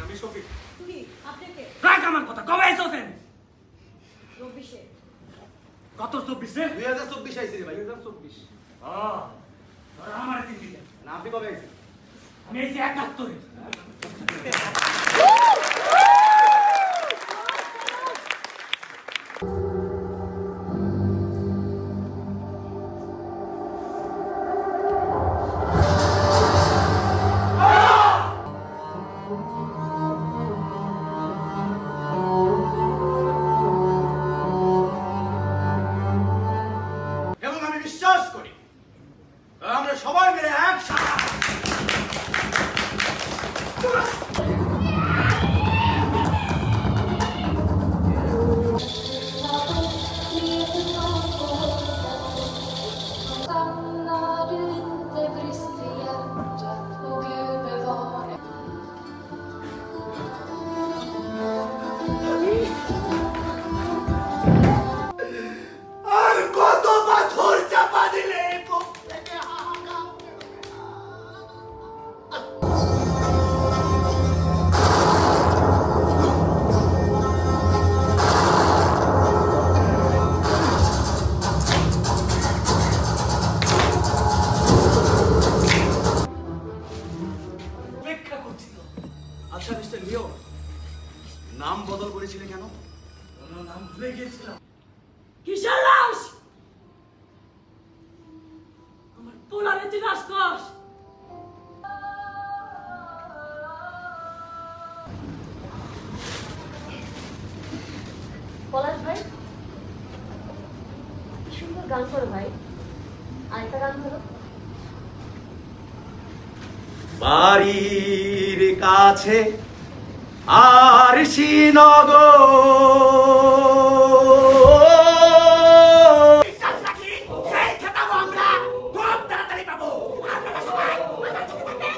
আমি শফিক। তুমি আপনি কে? রাখ আমার কথা, কবে আইছছেন? 24-এ। কত 24-এ? 2024 আইছি রে ভাই, 2024। তোরা আমার চিনবি না। না আপনি কবে আইছেন? আমি এই যে 71-এ। এবং আমি বিশ্বাস করি আমরা সবাই মিলে একসাথে আর কত পাথর চাপা দিলে এই বুক থেকে হাহাকার উঠবে না। অপেক্ষা করছিল। আচ্ছা মিস্টার লিও, নাম বদল করেছিলে কেন? কোনো নাম ভুলে গিয়েছিলাম। কিসের লাশ? আমার পোলারে তুই লাশ কস? পলাশ ভাই, কি সুন্দর গান করো ভাই। আরেকটা গান ধরো। বাড়ির কাছে আর শ্রীনগর সেই খেতাবো আমরা খুব তাড়াতাড়ি পাবো। আপনারা সবাই আমার সাথে থাকবেন।